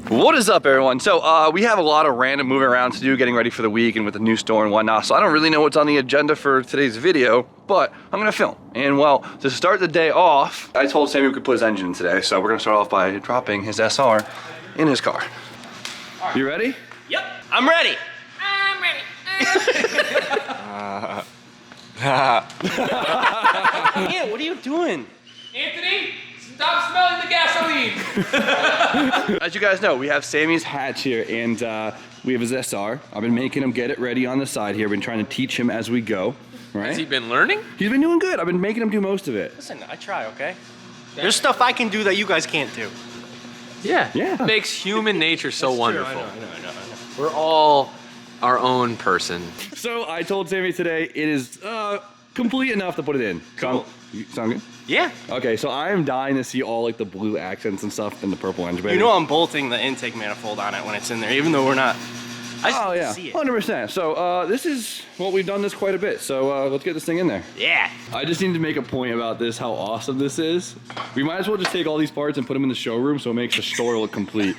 What is up, everyone? So we have a lot of random moving around to do, getting ready for the week and with the new store and whatnot. So I don't really know what's on the agenda for today's video, but I'm gonna film. And well, to start the day off, I told Sammy we could put his engine in today. So we're gonna start off by dropping his SR in his car. Right. You ready? Yep, I'm ready. I'm ready. Yeah, what are you doing? Anthony, stop smelling the gasoline. As you guys know, we have Sammy's hatch here, and we have his SR. I've been making him get it ready on the side here. Been trying to teach him as we go. Right? Has he been learning? He's been doing good. I've been making him do most of it. Listen, I try, okay? There's stuff I can do that you guys can't do. Yeah. Yeah. It makes human nature so wonderful. I know. We're all our own person. So I told Sammy today it is complete enough to put it in. Cool. Sound good? Yeah. Okay, so I am dying to see all like the blue accents and stuff in the purple engine bay. You know I'm bolting the intake manifold on it when it's in there, even though we're not. I just Oh yeah, see it. 100%. So this is what we've done this quite a bit. So let's get this thing in there. Yeah. I just need to make a point about this, how awesome this is. We might as well just take all these parts and put them in the showroom so it makes the store look complete.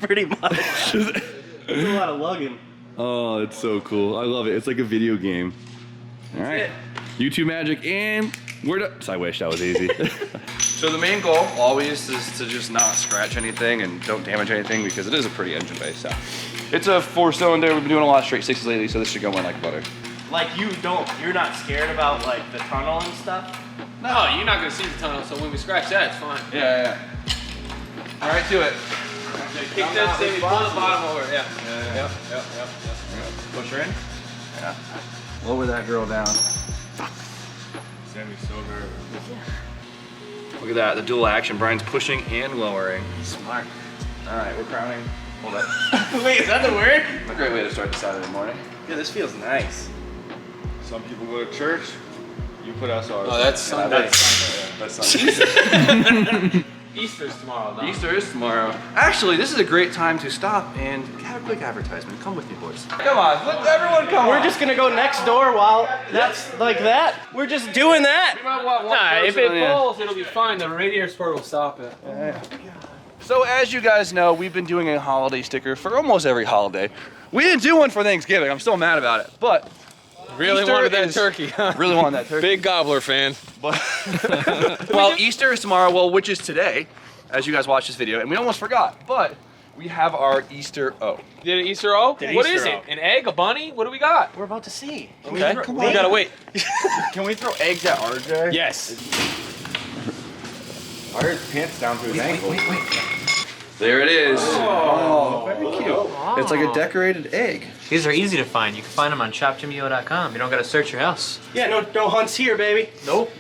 Pretty much. There's a lot of lugging. Oh, it's so cool. I love it. It's like a video game. All right. YouTube magic, and we're done. I wish that was easy. So the main goal always is to just not scratch anything and don't damage anything, because it is a pretty engine base. So it's a 4-cylinder. We've been doing a lot of straight sixes lately, so this should go in like butter. Like you're not scared about like the tunnel and stuff? No, you're not gonna see the tunnel, so when we scratch that, it's fine. Yeah. All right, do it. Kick that thing, pull the bottom over. Yeah. Yep. Push her in. Yeah. Lower that girl down. Sammy's so nervous. Look at that, the dual action. Brian's pushing and lowering. Smart. All right, we're crowning. Hold up. Wait, is that the word? A great way to start the Saturday morning. Yeah, this feels nice. Some people go to church, you put SRs. Oh, that's Sunday. That's Sunday. Easter's tomorrow, though. Easter is tomorrow. Actually, this is a great time to stop and have a quick advertisement. Come with me, boys. Come on, let everyone come. We're just gonna go next door while that's like that. We're just doing that. Nah, if it falls, it'll be fine. The radiator support will stop it. So as you guys know, we've been doing a holiday sticker for almost every holiday. We didn't do one for Thanksgiving. I'm still mad about it, but Really Easter wanted that is- turkey, huh? really wanted that turkey. Big gobbler fan. But well, Easter is tomorrow, well, which is today, as you guys watch this video, and we almost forgot, but we have our Easter O. Did an Easter O? Did What Easter is it? O. An egg? A bunny? What do we got? We're about to see. Okay. Come We on. gotta wait. Can we throw eggs at RJ? Yes. I heard his pants down to his ankle. There it is. Oh, very cute. It's like a decorated egg. These are easy to find. You can find them on shopjimeo.com. You don't gotta search your house. Yeah, no hunts here, baby. Nope.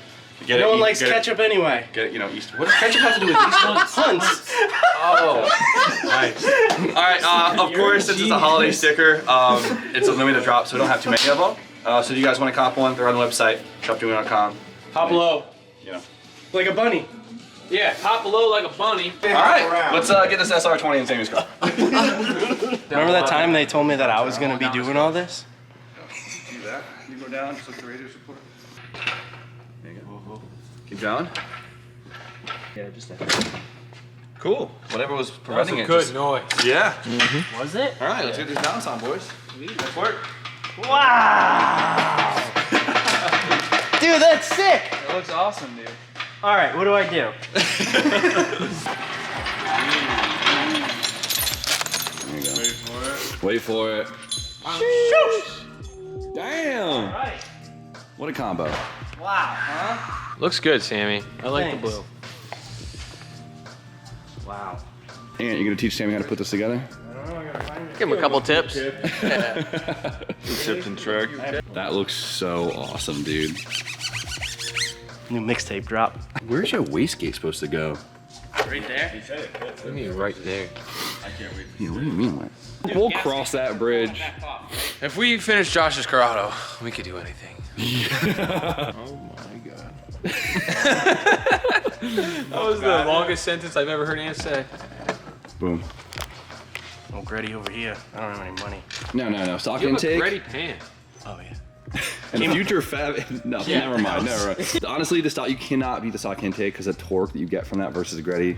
Get No one likes ketchup anyway. Get it, you know, Easter. What does ketchup have to do with Easter? Hunts. Oh. Nice. All right, of course, since it's a holiday sticker, it's a limited drop, so we don't have too many of them. So do you guys want to cop one? They're on the website, shopjimeo.com. Hop low. You know. Like a bunny. Yeah, hop low like a bunny. All right, let's get this SR20 in Sammy's car. Remember that time they told me that I was gonna be doing all this? Do that. You go down, just look at the radio support. There you go. Keep going. Yeah, just Cool. Whatever was That's preventing a it. good just- noise. Yeah. Was it? All right, let's get this balance on, boys. Go for it. Wow! Dude, that's sick! That looks awesome, dude. All right, what do I do? There you go. Wait for it. Wait for it. Damn! Right. What a combo. Wow. Looks good, Sammy. I like Thanks. the blue. Wow. And you're gonna teach Sammy how to put this together? Give him a couple tips. Tips and trick. That looks so awesome, dude. New mixtape drop. Where's your wastegate supposed to go? Right there. What do you mean right there? Yeah, what do you mean, what? We'll cross that bridge. If we finish Josh's Corrado, we could do anything. Oh my god. That was the longest sentence I've ever heard Ann say. Boom. Oh, Grady over here. I don't have any money. No. Stock Give him a intake. ready pan. Oh, yeah. And future fab. No, Yeah. never mind. Honestly, the stock, you cannot beat the stock intake because the torque that you get from that versus the Gretty,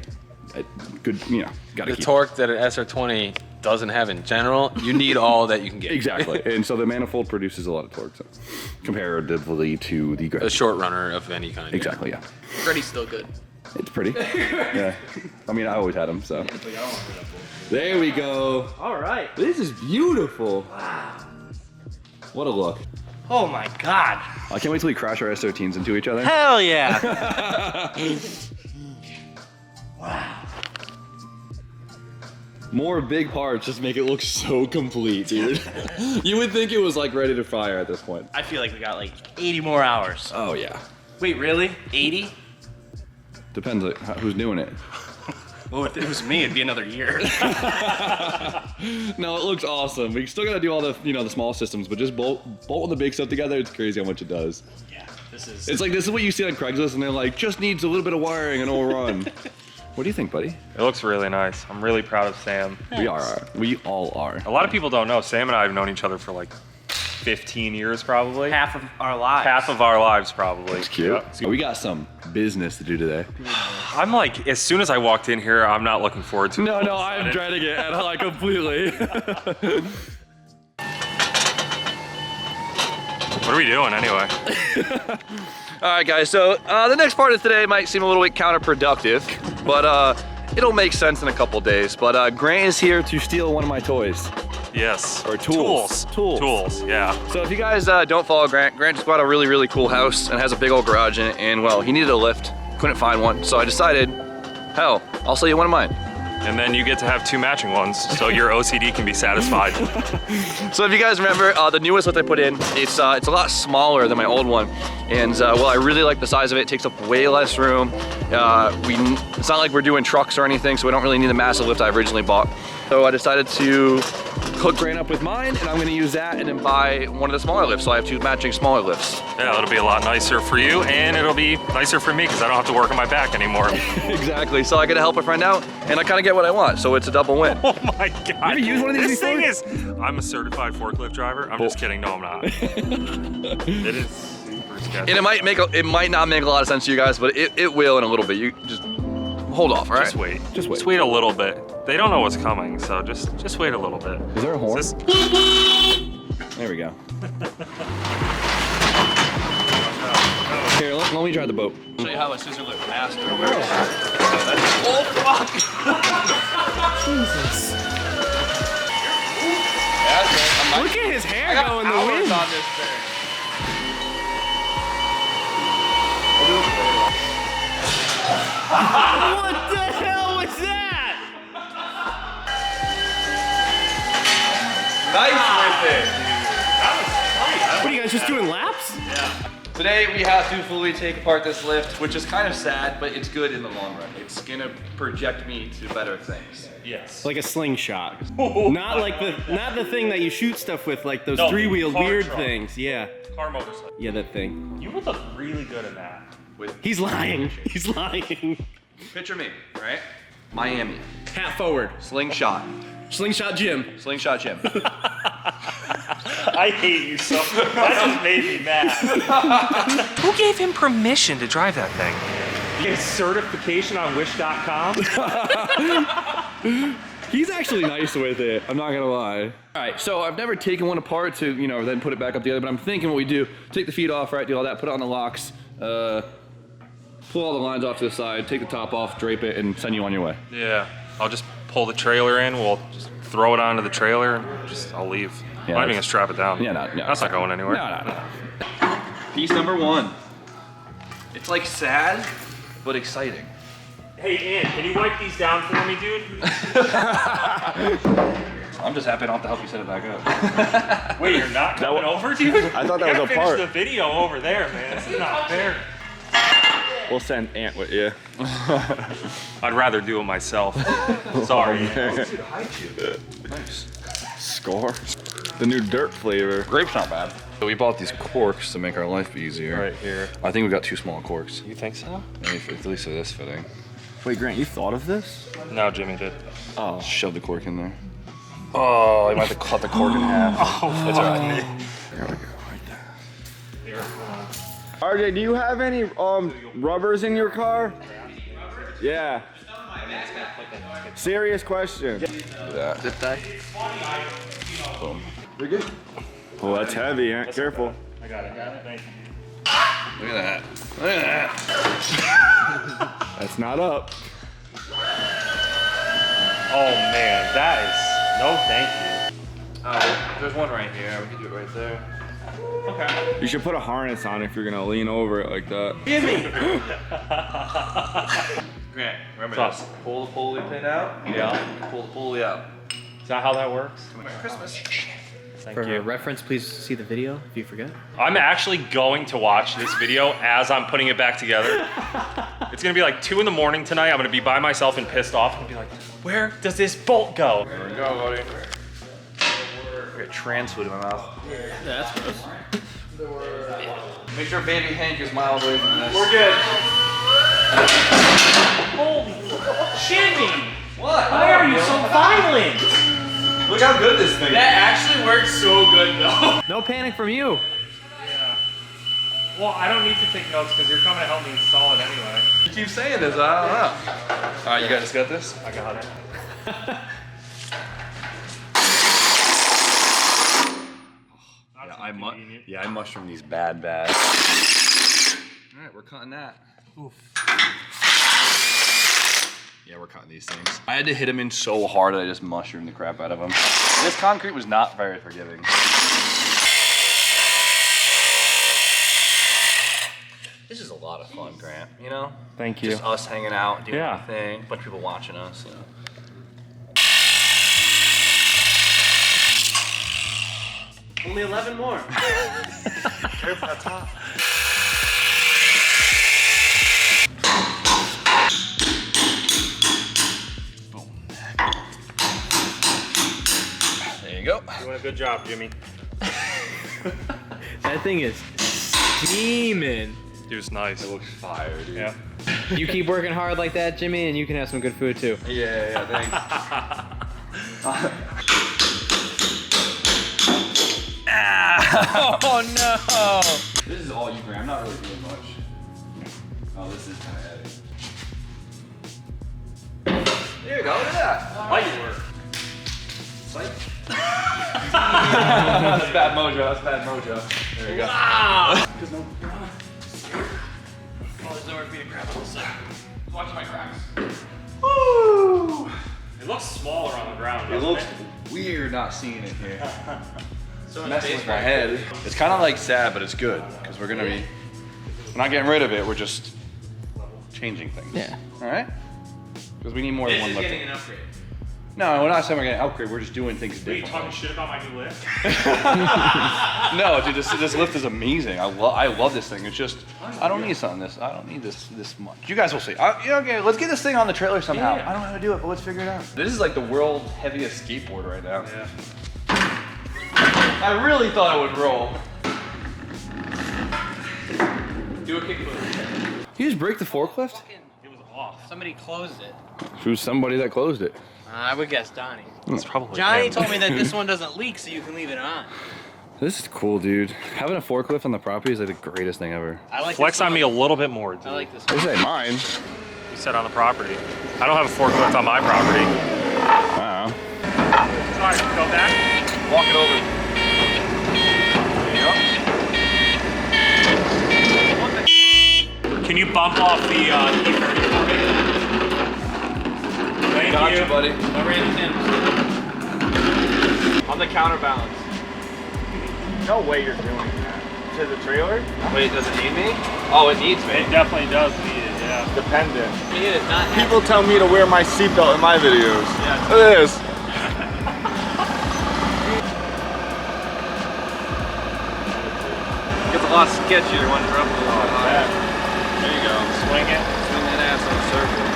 good, you know, gotta The keep. torque that an SR20 doesn't have in general, you need all that you can get. Exactly, and so the manifold produces a lot of torque, so comparatively to the A short runner of any kind. Exactly, yeah. Freddy's still good. It's pretty. Yeah. I mean, I always had them, so. There we go. All right. This is beautiful. Wow. What a look. Oh my God. I can't wait till we crash our S13s into each other. Hell yeah. Wow. More big parts just make it look so complete, dude. You would think it was like ready to fire at this point. I feel like we got like 80 more hours. Oh yeah. Wait, really? 80? Depends on who's doing it. Well, if it was me, it'd be another year. No, it looks awesome. We still gotta do all the, you know, the small systems, but just bolting the big stuff together, it's crazy how much it does. Yeah, this is. It's like, this is what you see on Craigslist, and they're like, just needs a little bit of wiring and it'll run. What do you think, buddy? It looks really nice. I'm really proud of Sam. We are. We all are. A lot of people don't know. Sam and I have known each other for like 15 years probably. half of our lives. Half of our lives probably. It's cute. Yep. We got some business to do today. I'm like, as soon as I walked in here, I'm not looking forward to it. No, I'm dreading it, and like completely. What are we doing anyway? All right, guys, so the next part of today might seem a little bit counterproductive, but it'll make sense in a couple days. But Grant is here to steal one of my toys. Yes. Or tools. Tools, yeah. So if you guys don't follow Grant just bought a really, really cool house and has a big old garage in it, and well, he needed a lift, couldn't find one, so I decided, hell, I'll sell you one of mine. And then you get to have 2 matching ones, so your OCD can be satisfied. So if you guys remember, the newest lift I put in, it's a lot smaller than my old one. And well, I really like the size of it. It takes up way less room. It's not like we're doing trucks or anything, so we don't really need the massive lift I originally bought. So I decided to hook Grant up with mine, and I'm gonna use that and then buy one of the smaller lifts. So I have 2 matching smaller lifts. Yeah, that'll be a lot nicer for you, and it'll be nicer for me because I don't have to work on my back anymore. Exactly, so I get to help a friend out, and I kind of get what I want, so it's a double win. Oh my God. You ever used one of these This before? thing is, I'm a certified forklift driver. I'm just kidding, no I'm not. It is super sketchy. And it might not make a lot of sense to you guys, but it will in a little bit. You just hold off, all right? Just wait. Just wait. Just wait a little bit. They don't know what's coming, so just wait a little bit. Is there a horn? Is this- There we go. Here, let me try the boat. Show you how a scissor lift master Oh, fuck! Jesus. Look at his hair go in the wind. on this thing. What the hell was that? Nice with it. What are you guys just doing laps? Today we have to fully take apart this lift, which is kind of sad, but it's good in the long run. It's gonna project me to better things. Yes. Like a slingshot. Not the thing that you shoot stuff with, like those No, 3-wheeled car weird truck. things. Yeah. Car motorcycle. Yeah, that thing. You would look really good in that. He's lying. He's lying. Picture me, right? Miami. Hat forward. Slingshot. Slingshot Jim. Slingshot Jim. I hate you so. That just made me mad. Who gave him permission to drive that thing? Get certification on wish.com. He's actually nice with it, I'm not gonna lie. All right, so I've never taken one apart to, you know, then put it back up together, but I'm thinking what we do, take the feet off, right, do all that, put it on the locks, pull all the lines off to the side, take the top off, drape it, and send you on your way. Yeah, I'll just pull the trailer in. We'll just throw it onto the trailer and I'll leave. Yeah, I'm not even gonna strap it down. Yeah, no. That's not going anywhere. No. Piece number 1. It's like sad, but exciting. Hey, Ian, can you wipe these down for me, dude? I'm just happy I don't have to help you set it back up. Wait, you're not coming over, dude? I thought that You was a gotta part. finish the video over there, man. This is not fair. We'll send Ant with you. I'd rather do it myself. Sorry. Nice. Score. The new dirt flavor. Grape's not bad. So we bought these corks to make our life easier. Right here. I think we got 2 small corks. You think so? At least for this fitting. Wait, Grant, you thought of this? No, Jimmy did. Oh. Shove the cork in there. Oh, I might have to cut the cork in half. Oh, It's all right. There we go, right there. RJ, do you have any rubbers in your car? Yeah. Serious question. Zip tie. Boom. You're good. Well, that's heavy. Careful. I got it. Thank you. Look at that. Look at that. That's not up. Oh man, that is no thank you. There's one right here. We can do it right there. Okay. You should put a harness on if you're gonna lean over it like that. Grant, remember Sauce. this. Pull the pulley pin out. Yeah. Pull the pulley out. Is that how that works? Merry Christmas. Thank For you. reference, please see the video if you forget. I'm actually going to watch this video as I'm putting it back together. It's gonna be like 2 in the morning tonight. I'm gonna be by myself and pissed off and be like, where does this bolt go? There we go, buddy. I got trans food in my mouth. Yeah, that's gross. Make sure baby Hank is miles away from this. We're good. Holy Jimmy! What? Why are you so violent? Look how good this thing is. That actually works so good though. No panic from you. Yeah. Well, I don't need to take notes because you're coming to help me install it anyway. You keep saying this, I don't know. All right, you guys got this? I got it. I mushroom these bad. All right, we're cutting that. Oof. Yeah, we're cutting these things. I had to hit him in so hard that I just mushroomed the crap out of him. This concrete was not very forgiving. This is a lot of fun, Grant, you know? Thank you. Just us hanging out, doing Yeah. our thing, a bunch of people watching us, you know? Only 11 more. Careful, that's hot. There you go. Doing a good job, Jimmy. That thing is steaming. Dude's nice. It looks fire, dude. Yeah. You keep working hard like that, Jimmy, and you can have some good food too. Yeah, thanks. Oh no! This is all you, Grant. I'm not really doing much. Oh, this is kind of heavy. There you go. Look at that. Light work. That's bad mojo. That's bad mojo. There you go. Oh, there's nowhere for me to grab it. Watch my cracks. Woo! It looks smaller on the ground. It doesn't looks weird not seeing it here. It's messing with my head. It's kind of like sad, but it's good because we're not getting rid of it. We're just changing things. Yeah. All right. Because we need more than one lift. an upgrade. No, we're not saying we're getting an upgrade. We're just doing things Are you differently. talking shit about my new lift? No, dude, this lift is amazing. I love this thing. It's just I don't need something this. I don't need this much. You guys will see. Yeah, okay, let's get this thing on the trailer somehow. Yeah. I don't know how to do it, but let's figure it out. This is like the world's heaviest skateboard right now. Yeah. I really thought it would roll. Do a kickflip. You just break the forklift? It was off. Somebody closed it. Who's somebody that closed it? I would guess Donnie. It's probably Johnny him. told me that this one doesn't leak, so you can leave it on. This is cool, dude. Having a forklift on the property is like the greatest thing ever. I like Flex this on one. me a little bit more, dude. I like this I one. say mine. You said on the property. I don't have a forklift on my property. Wow. Sorry, go back. Walk it over. There you go. Can you bump off the E30 for me? Thank Got you. you, buddy. I ran him. On the counterbalance. No way you're doing that. To the trailer? Wait, does it need me? Oh, it needs me. It definitely does need it, yeah. Dependent. He is not happy. People tell me to wear my seatbelt in my videos. Yeah. Look at this. Gets a lot sketchier when you're up a little bit higher. There you go. Swing it. Swing that ass in a circle.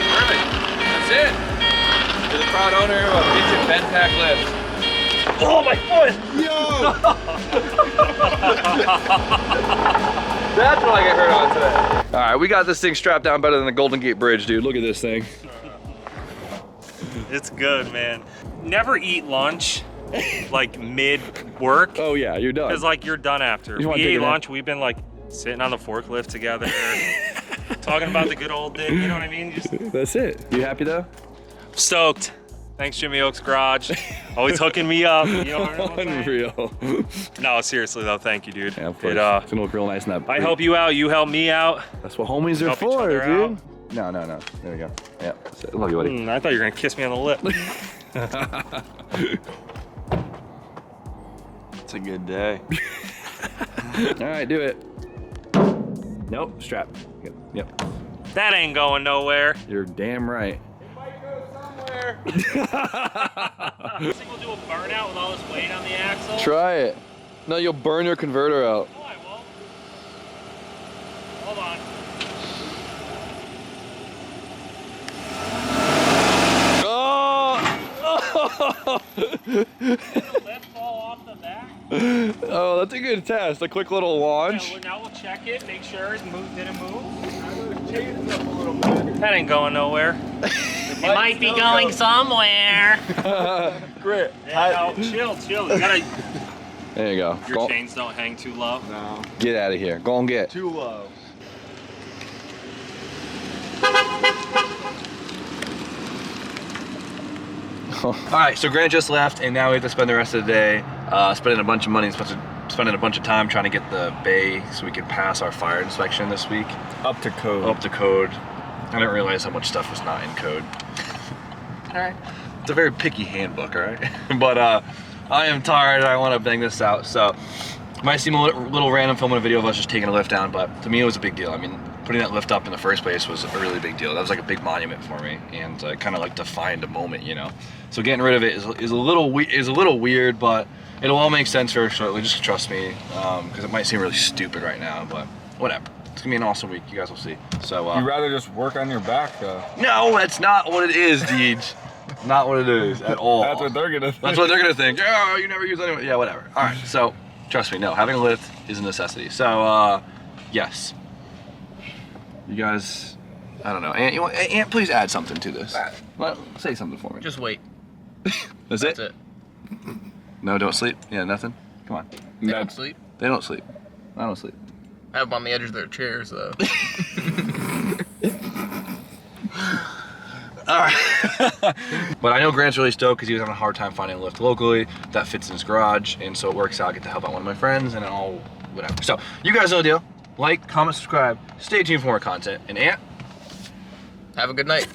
Perfect. That's it. You're the proud owner of Kitchen Bed Pack Lift. Oh, my foot! That's what I get hurt on today. All right, we got this thing strapped down better than the Golden Gate Bridge, dude. Look at this thing. It's good, man. Never eat lunch like mid-work. Oh yeah, you're done. Because like you're done after. You wanna We take ate a nap? lunch, we've been like sitting on the forklift together, Talking about the good old dick, you know what I mean? Just That's it. You happy though? stoked. Thanks, Jimmy Oaks Garage. Always hooking me up. You know what I'm saying? Unreal. No, seriously though, thank you, dude. Yeah, of course. It, It's gonna look real nice in that. I help you out, you help me out. That's what homies are Help each for, other dude. out. No. There we go. Yeah. That's it. Love you, buddy. I thought you were gonna kiss me on the lip. It's a good day. All right, do it. Nope, strap. Yep. That ain't going nowhere. You're damn right. You think we'll do a burnout with all this weight on the axle? Try it. No, you'll burn your converter out. No, I won't. Hold on. Oh! Did the lip fall off the back? Oh, that's a good test. A quick little launch. Yeah, now we'll check it, make sure it didn't move. That ain't going nowhere. It might be going somewhere. Grit. Yeah, no, chill. You gotta, There you go. your chains don't hang too low. No. Get out of here. Go and get. Too low. All right, so Grant just left, and now we have to spend the rest of the day spending a bunch of money, spending a bunch of time trying to get the bay so we could pass our fire inspection this week. Up to code. Up to code. I didn't realize how much stuff was not in code. All right. It's a very picky handbook, all right? But I am tired, I want to bang this out, so it might seem a little random filming a video of us just taking a lift down, but to me it was a big deal. I mean, putting that lift up in the first place was a really big deal. That was like a big monument for me, and I kind of like defined a moment, you know? So getting rid of it is a little weird, but it'll all make sense very shortly. Just trust me, because it might seem really stupid right now, but whatever. It's gonna be an awesome week. You guys will see. So You'd rather just work on your back, though. no, that's not what it is, Deej. Not what it is at all. That's what they're gonna think. That's what they're gonna think. Yeah, you never use anyone. Yeah, whatever. All right. So trust me, no, having a lift is a necessity. So yes. You guys, I don't know. Aunt, please add something to this. Well, say something for me. Just wait. That's That's it. No, don't sleep. Yeah, nothing. Come on. They don't sleep. They don't sleep. I don't sleep. I have them on the edge of their chairs, though. All right. But I know Grant's really stoked because he was having a hard time finding a lift locally that fits in his garage, and so it works out. I get to help out one of my friends, and all whatever. So you guys know the deal. Like, comment, subscribe. Stay tuned for more content. And Ant, Have a good night.